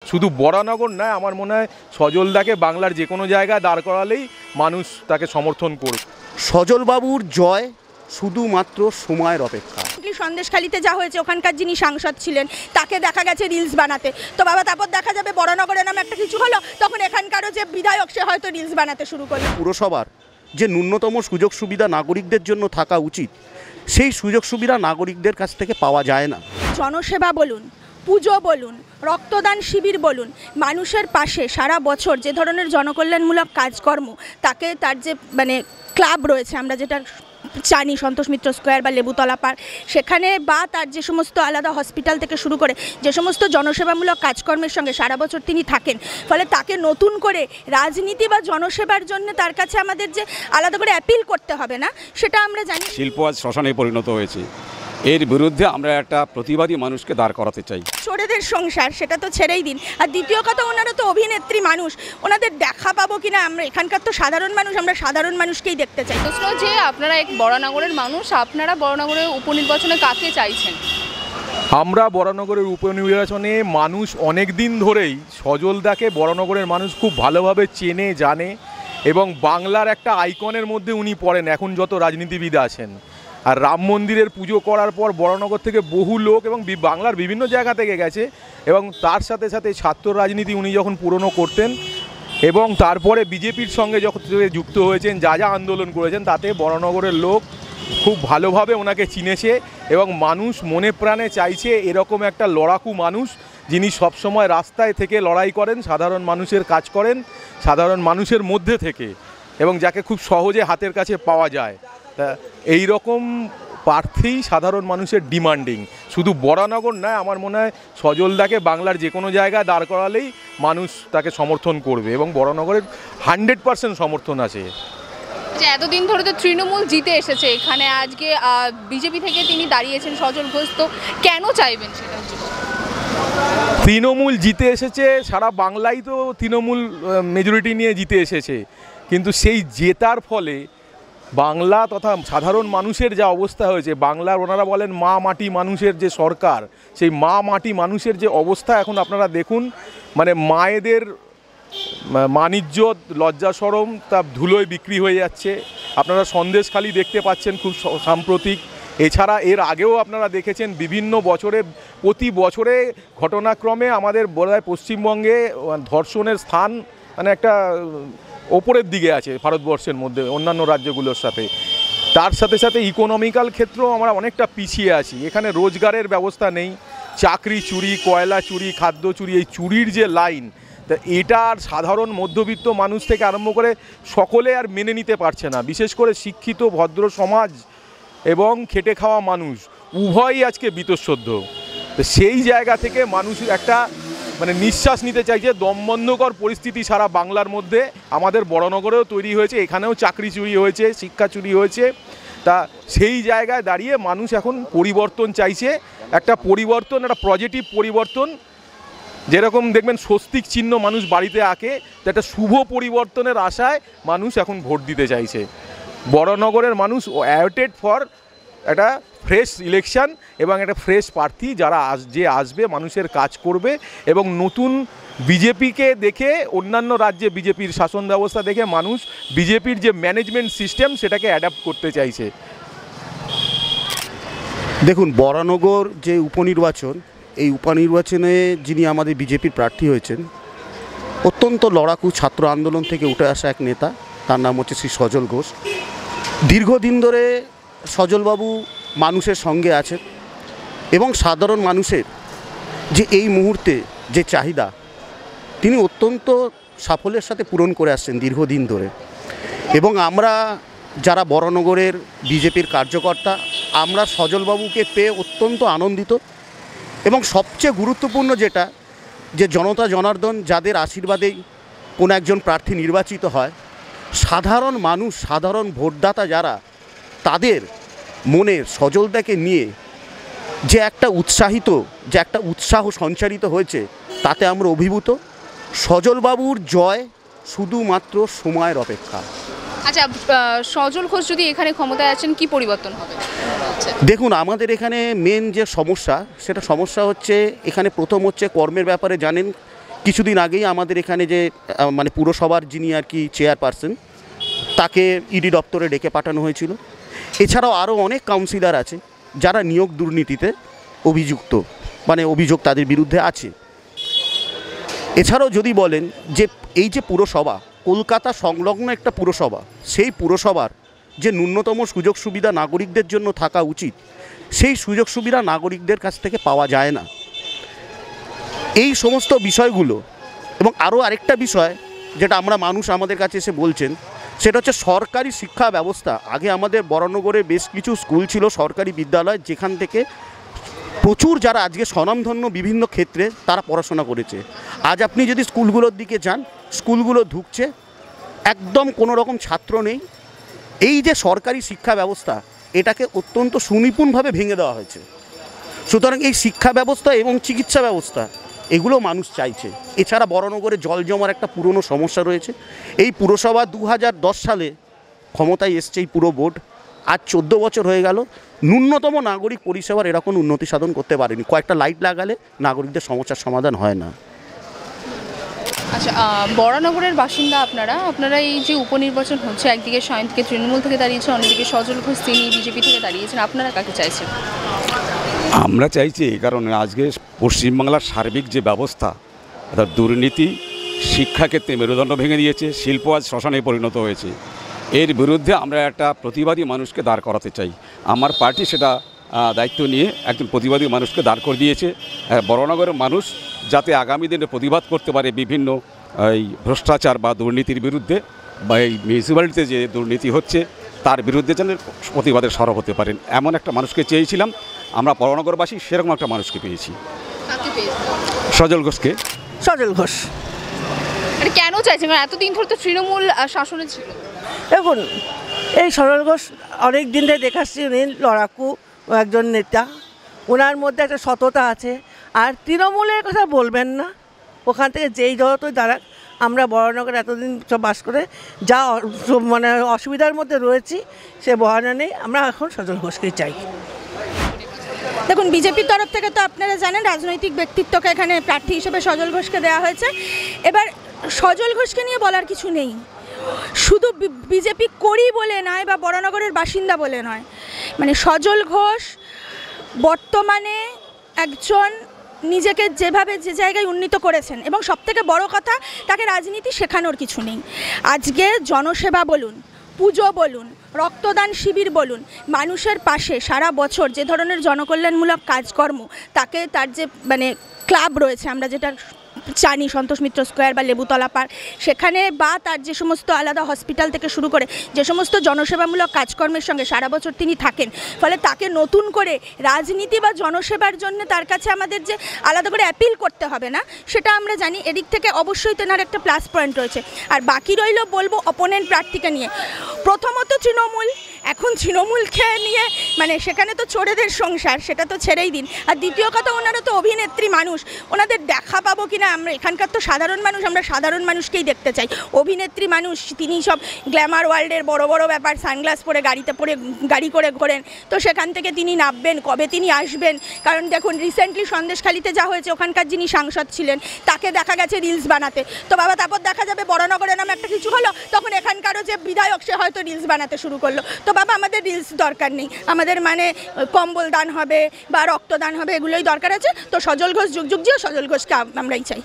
শুধু বরানগর নয়, আমার মনে হয় সজলদাকে বাংলার যে কোনো জায়গায় দাঁড় করালেই মানুষ তাকে সমর্থন করবে। সজলবাবুর জয় শুধুমাত্র সময়ের অপেক্ষা। সন্দেশখালিতে যা হয়েছে, ওখানকার যিনি সাংসদ ছিলেন তাকে দেখা গেছে রিলস বানাতে, তো বাবা তারপর দেখা যাবে বরানগরের নামে একটা কিছু হলো, তখন এখানকারও যে বিধায়ক সে হয়তো রিলস বানাতে শুরু করলো। পুরসভার যে ন্যূনতম সুযোগ সুবিধা নাগরিকদের জন্য থাকা উচিত, সেই সুযোগ সুবিধা নাগরিকদের কাছ থেকে পাওয়া যায় না। জনসেবা বলুন, পুজো বলুন, রক্তদান শিবির বলুন, মানুষের পাশে সারা বছর যে ধরনের জনকল্যাণমূলক কাজকর্ম, তাকে তার যে ক্লাব রয়েছে, আমরা যেটা জানি সন্তোষ মিত্র স্কোয়ার বা লেবুতলা পার্ক, সেখানে বা তার যে সমস্ত আলাদা হসপিটাল থেকে শুরু করে যে সমস্ত জনসেবামূলক কাজকর্মের সঙ্গে সারা বছর তিনি থাকেন, ফলে তাকে নতুন করে রাজনীতি বা জনসেবার জন্য তার কাছে আমাদের যে আলাদা করে অ্যাপিল করতে হবে না, সেটা আমরা জানি। শিল্প আজ শ্মশানে পরিণত হয়েছে, এর বিরুদ্ধে আমরা একটা প্রতিবাদী মানুষকে দাঁড় করাতে চাই। চোরেদের সংসার সেটা তো ছেড়েই দিন, আর দ্বিতীয় কথা, ওনারা তো অভিনেত্রী মানুষ, ওনাদের দেখা পাবো কিনা, আমরা এখানকার তো সাধারণ মানুষ, আমরা সাধারণ মানুষকেই দেখতে চাই। প্রশ্ন যে আপনারা এক বরানগরের মানুষ, আপনারা বরানগরের উপনির্বাচনে কাকে চাইছেন? আমরা বরানগরের উপনির্বাচনে মানুষ অনেক দিন ধরেই সজলদাকে বরানগরের মানুষ খুব ভালোভাবে চেনে জানে, এবং বাংলার একটা আইকনের মধ্যে উনি পড়েন এখন যত রাজনীতিবিদ আছেন। আর রাম মন্দিরের পুজো করার পর বরানগর থেকে বহু লোক এবং বাংলার বিভিন্ন জায়গা থেকে গেছে, এবং তার সাথে সাথে ছাত্র রাজনীতি উনি যখন পুরনো করতেন এবং তারপরে বিজেপির সঙ্গে যখন যুক্ত হয়েছেন, যা যা আন্দোলন করেছেন, তাতে বরানগরের লোক খুব ভালোভাবে ওনাকে চিনেছে, এবং মানুষ মনে প্রাণে চাইছে এরকম একটা লড়াকু মানুষ, যিনি সবসময় রাস্তায় থেকে লড়াই করেন, সাধারণ মানুষের কাজ করেন, সাধারণ মানুষের মধ্যে থেকে, এবং যাকে খুব সহজে হাতের কাছে পাওয়া যায়। এই রকম প্রার্থী সাধারণ মানুষের ডিমান্ডিং। শুধু বরানগর নয়, আমার মনে হয় সজলদাকে বাংলার যে কোনো জায়গায় দাঁড় করালেই মানুষ তাকে সমর্থন করবে, এবং বরানগরের 100% সমর্থন আছে। এতদিন ধরে তো তৃণমূল জিতে এসেছে এখানে, আজকে বিজেপি থেকে তিনি দাঁড়িয়েছেন সজল ঘোষ, তো কেন চাইবেন সেটা? তৃণমূল জিতে এসেছে, সারা বাংলায় তো তৃণমূল মেজরিটি নিয়ে জিতে এসেছে, কিন্তু সেই জেতার ফলে বাংলা তথা সাধারণ মানুষের যা অবস্থা হয়েছে, বাংলার ওনারা বলেন মা মাটি মানুষের যে সরকার, সেই মা মাটি মানুষের যে অবস্থা এখন আপনারা দেখুন, মায়েদের মানিজ্যত লজ্জা শরম তা ধুলোয় বিক্রি হয়ে যাচ্ছে। আপনারা সন্দেশখালি দেখতে পাচ্ছেন খুব সাম্প্রতিক, এছাড়া এর আগেও আপনারা দেখেছেন বিভিন্ন বছরে, প্রতি বছরে ঘটনাক্রমে আমাদের বোধহয় পশ্চিমবঙ্গে ধর্ষণের স্থান একটা ওপরের দিকে আছে ভারতবর্ষের মধ্যে অন্যান্য রাজ্যগুলোর সাথে। তার সাথে সাথে ইকোনমিক্যাল ক্ষেত্রেও আমরা অনেকটা পিছিয়ে আছি। এখানে রোজগারের ব্যবস্থা নেই, চাকরি চুরি, কয়লা চুরি, খাদ্য চুরি, এই চুরির যে লাইন, তা এটা আর সাধারণ মধ্যবিত্ত মানুষ থেকে আরম্ভ করে সকলে আর মেনে নিতে পারছে না। বিশেষ করে শিক্ষিত ভদ্র সমাজ এবং খেটে খাওয়া মানুষ উভয়ই আজকে বীতশ্রদ্ধ। তো সেই জায়গা থেকে মানুষ একটা নিঃশ্বাস নিতে চাইছে। দমবন্ধকর পরিস্থিতি সারা বাংলার মধ্যে আমাদের বরানগরেও তৈরি হয়েছে, এখানেও চাকরি চুরি হয়েছে, শিক্ষা চুরি হয়েছে। তা সেই জায়গায় দাঁড়িয়ে মানুষ এখন পরিবর্তন চাইছে, একটা পরিবর্তন, একটা পজিটিভ পরিবর্তন। যেরকম দেখবেন স্বস্তিক চিহ্ন মানুষ বাড়িতে আঁকে, তো একটা শুভ পরিবর্তনের আশায় মানুষ এখন ভোট দিতে চাইছে। বরানগরের মানুষ অ্যাওয়েটেড ফর একটা ফ্রেশ ইলেকশন এবং একটা ফ্রেশ প্রার্থী যারা আসবে, মানুষের কাজ করবে, এবং নতুন বিজেপিকে দেখে, অন্যান্য রাজ্যে বিজেপির শাসন ব্যবস্থা দেখে মানুষ বিজেপির যে ম্যানেজমেন্ট সিস্টেম সেটাকে অ্যাডাপ্ট করতে চাইছে। দেখুন, বরানগর যে উপনির্বাচন, এই উপনির্বাচনে যিনি আমাদের বিজেপির প্রার্থী হয়েছেন, অত্যন্ত লড়াকু ছাত্র আন্দোলন থেকে উঠে আসা এক নেতা, তার নাম হচ্ছে শ্রী সজল ঘোষ। দীর্ঘদিন ধরে সজলবাবু মানুষের সঙ্গে আছেন, এবং সাধারণ মানুষের যে এই মুহূর্তে যে চাহিদা, তিনি অত্যন্ত সাফল্যের সাথে পূরণ করে আসছেন দীর্ঘদিন ধরে। এবং আমরা যারা বরানগরের বিজেপির কার্যকর্তা, আমরা সজলবাবুকে পেয়ে অত্যন্ত আনন্দিত। এবং সবচেয়ে গুরুত্বপূর্ণ যেটা, যে জনতা জনার্দন যাদের আশীর্বাদেই কোনো একজন প্রার্থী নির্বাচিত হয়, সাধারণ মানুষ, সাধারণ ভোটদাতা যারা, তাদের মনে সজলদাকে নিয়ে যে একটা উৎসাহ সঞ্চারিত হয়েছে, তাতে আমরা অভিভূত। সজলবাবুর জয় শুধুমাত্র সময়ের অপেক্ষা। আচ্ছা, সজল ঘোষ যদি এখানে ক্ষমতায় আছেন, কি পরিবর্তন হবে? দেখুন, আমাদের এখানে মেন যে সমস্যা, সেটা সমস্যা হচ্ছে, এখানে প্রথম হচ্ছে কর্মের ব্যাপারে জানেন কিছুদিন আগেই আমাদের এখানে যে মানে পুরসভার যিনি আর কি চেয়ারপারসন, তাকে ইডি দপ্তরে ডেকে পাঠানো হয়েছিল। এছাড়াও আরও অনেক কাউন্সিলর আছে যারা নিয়োগ দুর্নীতিতে অভিযুক্ত, মানে অভিযোগ তাদের বিরুদ্ধে আছে। এছাড়াও যদি বলেন যে এই যে পুরসভা, কলকাতা সংলগ্ন একটা পুরসভা, সেই পুরসভার যে ন্যূনতম সুযোগ সুবিধা নাগরিকদের জন্য থাকা উচিত, সেই সুযোগ সুবিধা নাগরিকদের কাছ থেকে পাওয়া যায় না। এই সমস্ত বিষয়গুলো, এবং আরও আরেকটা বিষয় যেটা আমরা মানুষ আমাদের কাছে এসে বলছেন, সেটা হচ্ছে সরকারি শিক্ষা ব্যবস্থা। আগে আমাদের বরানগরে বেশ কিছু স্কুল ছিল, সরকারি বিদ্যালয়, যেখান থেকে প্রচুর যারা আজকে স্বনামধন্য বিভিন্ন ক্ষেত্রে তারা পড়াশোনা করেছে। আজ আপনি যদি স্কুলগুলোর দিকে যান, স্কুলগুলো ঢুকছে, একদম কোনো রকম ছাত্র নেই। এই যে সরকারি শিক্ষা ব্যবস্থা, এটাকে অত্যন্ত সুনিপুণভাবে ভেঙে দেওয়া হয়েছে। সুতরাং এই শিক্ষা ব্যবস্থা এবং চিকিৎসা ব্যবস্থা এগুলো মানুষ চাইছে। এছাড়া বরানগরে জল জমার একটা পুরনো সমস্যা রয়েছে। এই পুরসভা 2010 সালে ক্ষমতায় এসছে এই পুরো বোর্ড, আজ 14 বছর হয়ে গেল, ন্যূনতম নাগরিক পরিষেবার এরকম উন্নতি সাধন করতে পারেনি। কয়েকটা লাইট লাগালে নাগরিকদের সমস্যার সমাধান হয় না। আচ্ছা, বরানগরের বাসিন্দা আপনারা এই যে উপনির্বাচন হচ্ছে, একদিকে সায়ন্তকে তৃণমূল থেকে দাঁড়িয়েছে, অন্যদিকে সজল ঘোষ তিনি বিজেপি থেকে দাঁড়িয়েছেন, আপনারা কাকে চাইছেন? আমরা চাইছি এই কারণে, আজকে পশ্চিমবাংলার সার্বিক যে ব্যবস্থা, অর্থাৎ দুর্নীতি শিক্ষাক্ষেত্রে মেরুদণ্ড ভেঙে দিয়েছে, শিল্প আজ শ্মশানে পরিণত হয়েছে। এর বিরুদ্ধে আমরা একটা প্রতিবাদী মানুষকে দাঁড় করাতে চাই। আমার পার্টি সেটা দায়িত্ব নিয়ে একজন প্রতিবাদী মানুষকে দাঁড় করে দিয়েছে। বরানগরের মানুষ যাতে আগামী দিনে প্রতিবাদ করতে পারে বিভিন্ন এই ভ্রষ্টাচার বা দুর্নীতির বিরুদ্ধে, বা এই মিউনিসিপ্যালিটিতে যে দুর্নীতি হচ্ছে তার বিরুদ্ধে যেন প্রতিবাদের সরব হতে পারেন, এমন একটা মানুষকে চেয়েছিলাম। আমরা বরানগরবাসী সেরকম একটা মানুষকে পেয়েছি, সজল ঘোষকে। সজল ঘোষ। মানে কেন চাইছেন? কারণ এতদিন ধরে তো তৃণমূল শাসনে ছিল। দেখুন, এই সজল ঘোষ অনেক দিন ধরে দেখাচ্ছি, উনি লড়াকু একজন নেতা, ওনার মধ্যে একটা সততা আছে। আর তৃণমূলের কথা বলবেন না, ওখান থেকে যেই যতই দাঁড়াক, আমরা বরানগর এতদিন সব বাস করে যা মানে অসুবিধার মধ্যে রয়েছি, সে বহানা নেই। আমরা এখন সজল ঘোষকেই চাই। দেখুন, বিজেপির তরফ থেকে তো আপনারা জানেন রাজনৈতিক ব্যক্তিত্বকে এখানে প্রার্থী হিসেবে সজল ঘোষকে দেওয়া হয়েছে। এবার সজল ঘোষকে নিয়ে বলার কিছু নেই, শুধু বিজেপি করি বলে নয় বা বরানগরের বাসিন্দা বলে নয়, মানে সজল ঘোষ বর্তমানে একজন নিজেকে যেভাবে যে জায়গায় উন্নীত করেছেন, এবং সবথেকে বড় কথা, তাকে রাজনীতি শেখানোর কিছু নেই। আজকে জনসেবা বলুন, পুজো বলুন, রক্তদান শিবির বলুন, মানুষের পাশে সারা বছর যে ধরনের জনকল্যাণমূলক কাজকর্ম, তাকে তার যে মানে ক্লাব রয়েছে, আমরা যেটা জানি সন্তোষ মিত্র স্কোয়ার বা লেবুতলা পার্ক, সেখানে বা তার যে সমস্ত আলাদা হসপিটাল থেকে শুরু করে যে সমস্ত জনসেবামূলক কাজকর্মের সঙ্গে সারা বছর তিনি থাকেন, ফলে তাকে নতুন করে রাজনীতি বা জনসেবার জন্য তার কাছে আমাদের যে আলাদা করে অ্যাপিল করতে হবে না, সেটা আমরা জানি। এদিক থেকে অবশ্যই তেনার একটা প্লাস পয়েন্ট রয়েছে। আর বাকি রইল বলবো অপোনেন্ট প্রার্থীকে নিয়ে। প্রথমত তৃণমূল, এখন তৃণমূলকে নিয়ে মানে সেখানে তো চোরেদের সংসার, সেটা তো ছেড়েই দিন। আর দ্বিতীয় কথা, ওনারা তো অভিনেত্রী মানুষ, ওনাদের দেখা পাবো কিনা, আমরা এখানকার তো সাধারণ মানুষ, আমরা সাধারণ মানুষকেই দেখতে চাই। অভিনেত্রী মানুষ, তিনি সব গ্ল্যামার ওয়ার্ল্ডের বড় বড় ব্যাপার, সানগ্লাস পরে গাড়িতে পরে গাড়ি করে ঘোরেন, তো সেখান থেকে তিনি নামবেন, কবে তিনি আসবেন? কারণ দেখুন, রিসেন্টলি সন্দেশখালিতে যা হয়েছে, ওখানকার যিনি সাংসদ ছিলেন তাকে দেখা গেছে রিলস বানাতে, তো বাবা তারপর দেখা যাবে বরানগরের নামে একটা কিছু হলো, তখন এখানকারও যে বিধায়ক সে হয়তো রিলস বানাতে শুরু করলো। তো বাবা, আমাদের রিলস দরকার নেই, আমাদের মানে কম্বল দান হবে বা রক্তদান হবে, এগুলোই দরকার আছে। তো সজল ঘোষ যুগ যুগ জিও, সজল ঘোষকে আমরাই চাই।